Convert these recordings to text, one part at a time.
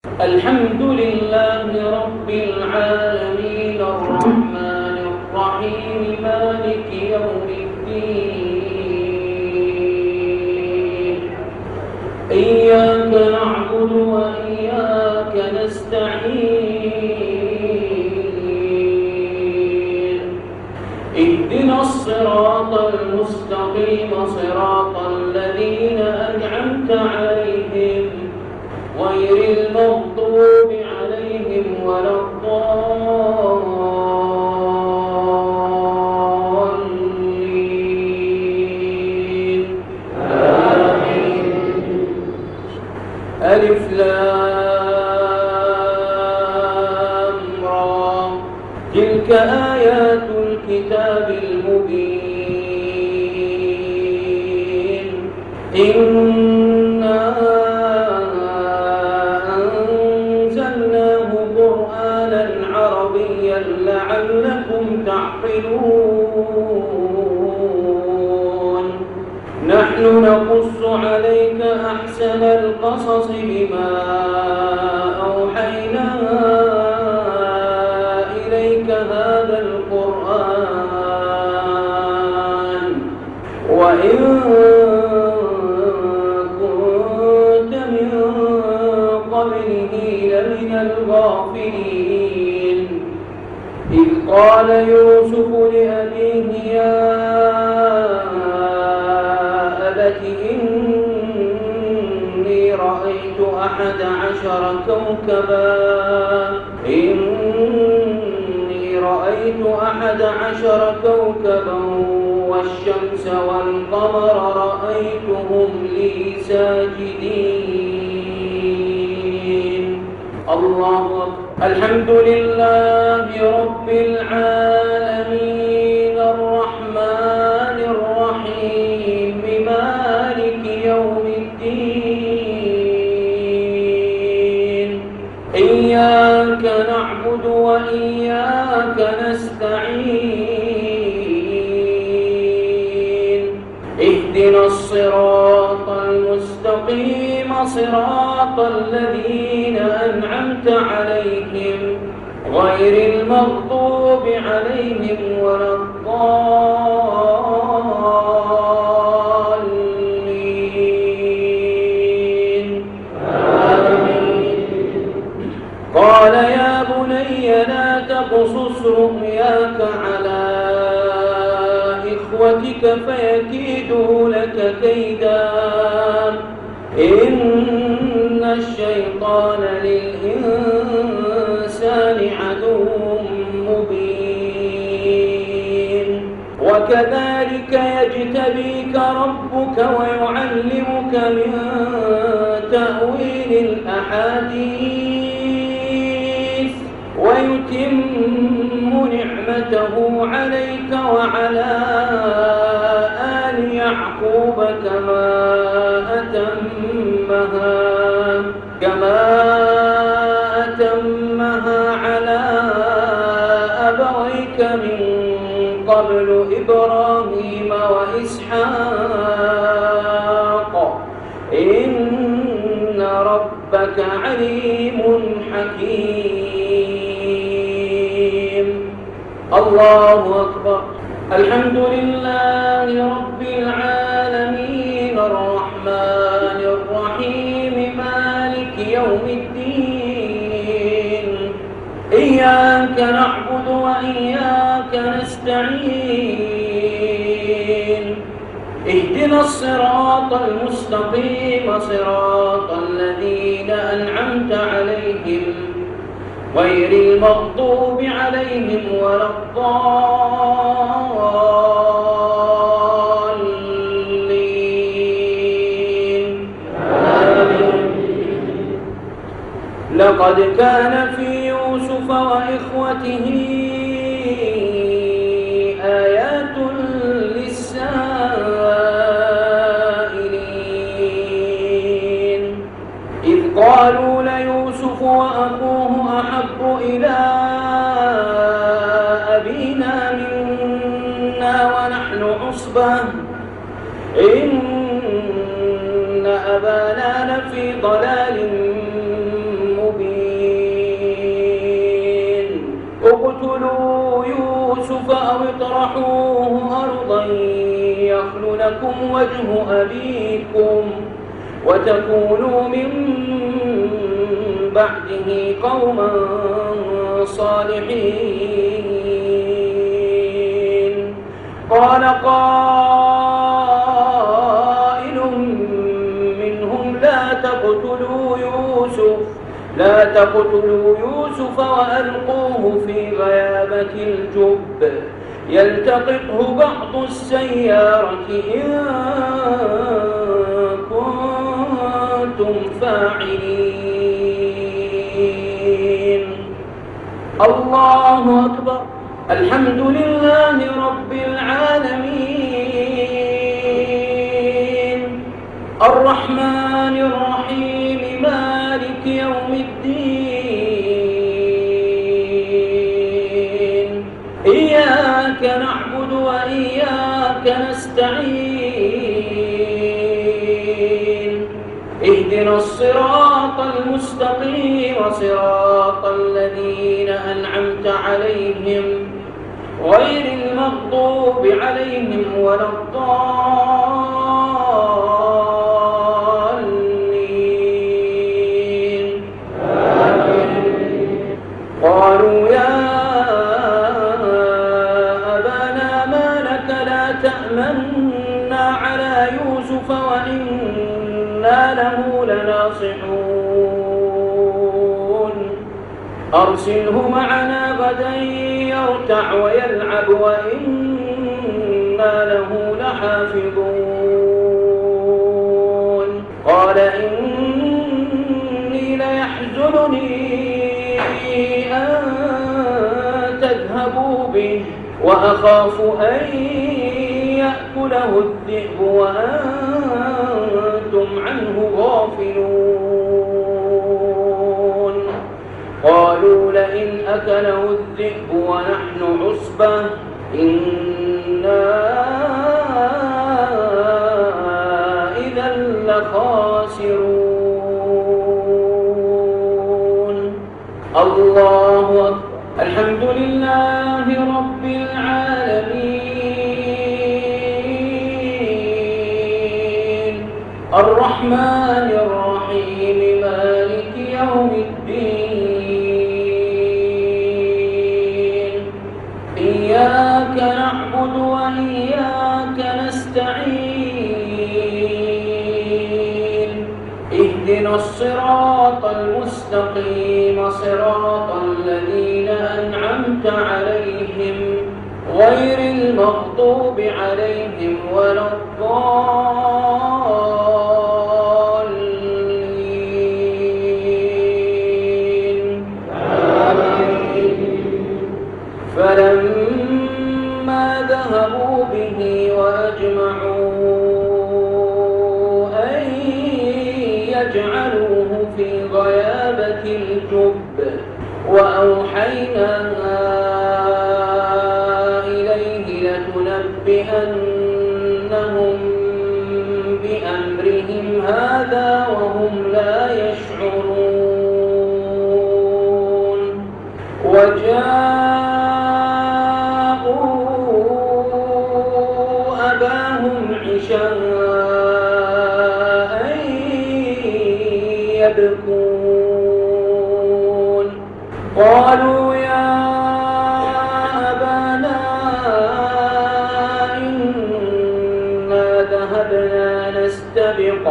الحمد لله رب العالمين الرحمن الرحيم مالك يوم الدين إياك نعبد وإياك نستعين اهدنا الصراط المستقيم صراط الذين أنعمت عليهم غير المغضوب عليهم ولا الضالين آمين. ألف لام را تلك آيات الكتاب المبين إنا لعلكم تعقلون نحن نقص عليك أحسن القصص بما أوحينا إليك هذا القرآن وإن كنت من قبله لمن الغافلين إذ قال يوسف لأبيه يا أبت إني رأيت 11 كوكبا والشمس والقمر رأيتهم لي ساجدين الله أكبر. الحمد لله رب العالمين الرحمن الرحيم مالك يوم الدين إياك نعبد وإياك نستعين اهدنا الصراط المستقيم صراط الذين أنعمت عليهم غير المغضوب عليهم ولا الضالين آمين. قال يا بني لا تقصص رؤياك على إخوتك فيكيدوا لك كيدا إن الشيطان للإنسان عدو مبين وكذلك يجتبيك ربك ويعلمك من تأويل الأحاديث ويتم نعمته عليك وعلى آل يعقوب كما أتمها على أبويك من قبل إبراهيم وإسحاق إن ربك عليم حكيم الله أكبر. الحمد لله رب العالمين الرحمن الرحيم مالك يوم الدين إياك نعبد وإياك نستعين اهدنا الصراط المستقيم صراط الذين أنعمت عليهم غير المغضوب عليهم ولا الضالين آمين. لقد كان في يوسف وإخوته آيات للسائلين إذ قالوا ليوسف وأخوه أحب إلى أبينا منا ونحن عصبة إن أبانا لفي ضلال مبين فاطرحوه أرضا يخل لكم وجه أبيكم وتكونوا من بعده قوما صالحين. قال قائل منهم لا تقتلوا يوسف وألقوه في غيابة الجب يلتقطه بعض السيارة إن كنتم فاعلين. الله أكبر. الحمد لله رب العالمين الرحمن الرحيم مالك يوم الدين إياك نعبد وإياك نستعين اهدنا الصراط المستقيم صراط الذين أنعمت عليهم غير المغضوب عليهم ولا الضالين. قالوا يا أبانا ما لك لا تأمنا على يوسف وإنا له لناصحون أرسله معنا غدا يرتع ويلعب وإنا له لحافظون. قال إني ليحزنني أن تذهبوا به وأخاف أن يأكله الذئب وأنتم عنه غافلون. قالوا لئن أكله الذئب ونحن عصبة إنا إذا لخاسرون. الله أكبر. الحمد لله رب العالمين الرحمن الرحيم مالك يوم الدين إياك نعبد وإياك نستعين اهدنا الصراط المستقيم صراط الذين أنعمت عليهم غير المغضوب عليهم ولا الضالين. فلما ذهبوا به وأجمعوا أن يجعلوه في غيابة الجب وأوحينا إليه لتنبئنهم بأمرهم هذا وهم لا يشعرون. وجاءوا أباهم عشاء يبكون. قالوا يا أبانا إنا ذهبنا نستبق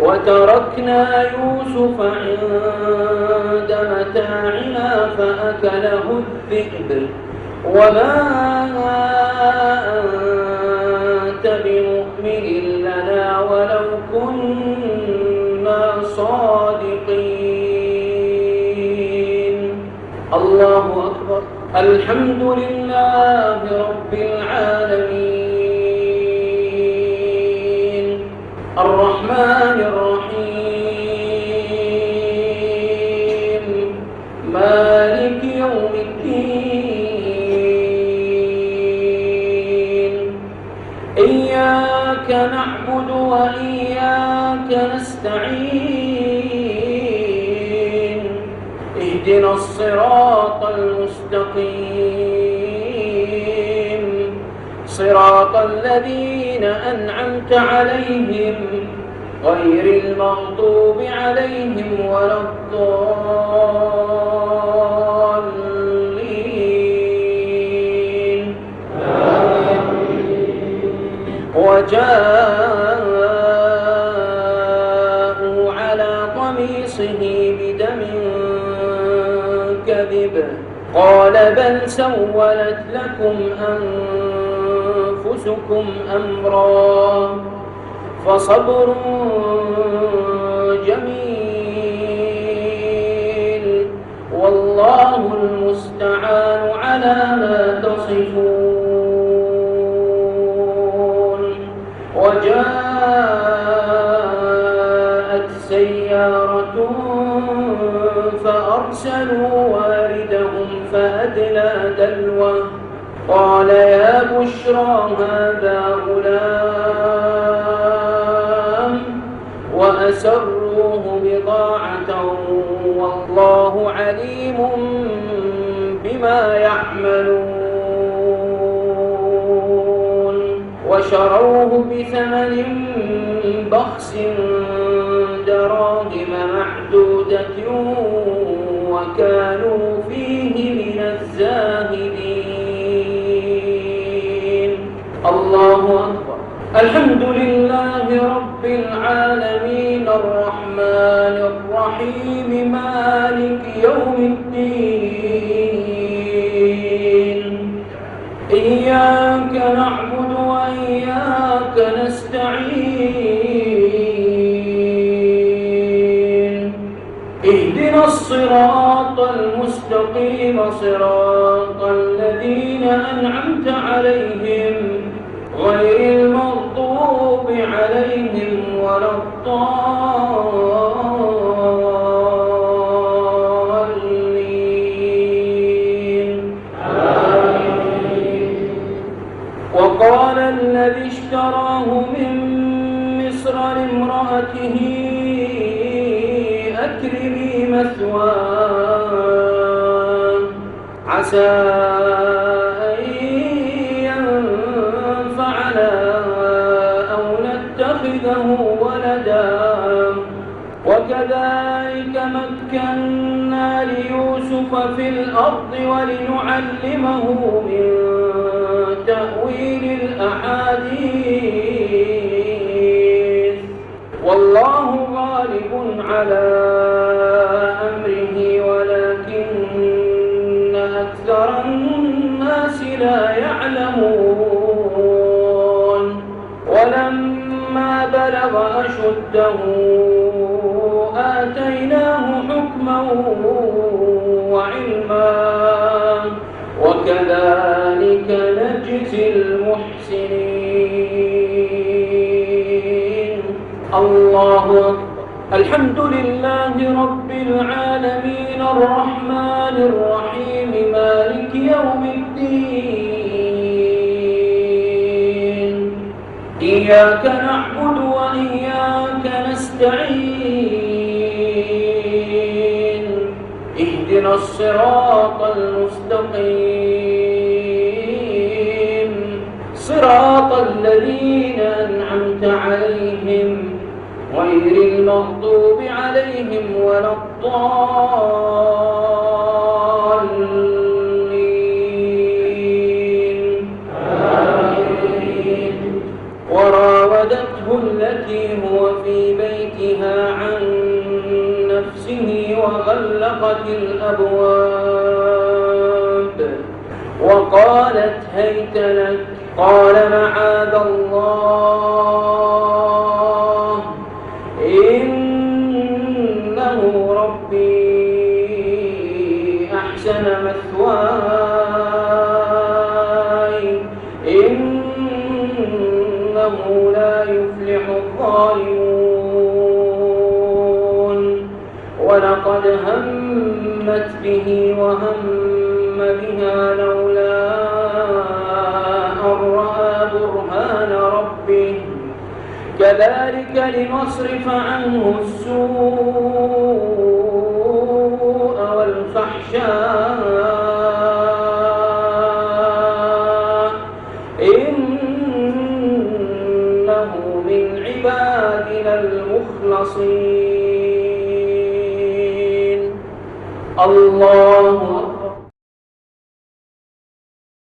وتركنا يوسف عند متاعنا فأكله الذئب وما أنت بمؤمن لنا ولو كنا صادقين. الله أكبر. الحمد لله رب العالمين الرحمن الرحيم مالك يوم الدين إياك نعبد وإياك نستعين اهدنا الصراط المستقيم صراط الذين أنعمت عليهم غير المغضوب عليهم ولا الضالين. وجاءوا على قميصه بدم كذب قال بل سولت لكم أنفسكم أمرا فصبر جميل والله المستعان على ما تصفون. وجاءت سيارة فأرسلوا واردهم فأدلى دلوه قال يا بشرى هذا غلام وأسروه بضاعة والله عليم بما يعملون. وشروه بثمن بخس دراهم معدودة وكانوا فيه من الزاهدين. الله أكبر. الحمد لله رب العالمين الرحمن الرحيم مالك يوم الدين إياك نعبد وإياك نستعين اهدنا الصراط المستقيم صراط الذين أنعمت عليهم غير المغضوب عليهم ولا الضالين. آمين. وقال الذي اشتراه من مصر لامرأته أكرمي مثواه عسى أن ينفعنا أو نتخذه ولدا وكذلك مكنا ليوسف في الأرض ولنعلمه من تأويل الأحاديث والله غالب على أمره ولكن أكثر الناس لا يعلمون. ولما بلغ أشده آتيناه حكما وعلما وكذلك نجزي المحسنين. الله أكبر. الحمد لله رب العالمين الرحمن الرحيم مالك يوم الدين إياك نعبد وإياك نستعين اهدنا الصراط المستقيم صراط الذين أنعمت عليهم غير المغضوب عليهم ولا الضالين. آمين. وراودته التي هو في بيتها عن نفسه وغلقت الأبواب وقالت هيت لك قال معاذ الله إنه ربي أحسن مثواي إنه لا يفلح الظالمون. ولقد همت به وهم بها لولا أن رأى برهان ربه كذلك لنصرف عنه السوء والفحشاء من عبادنا المخلصين. الله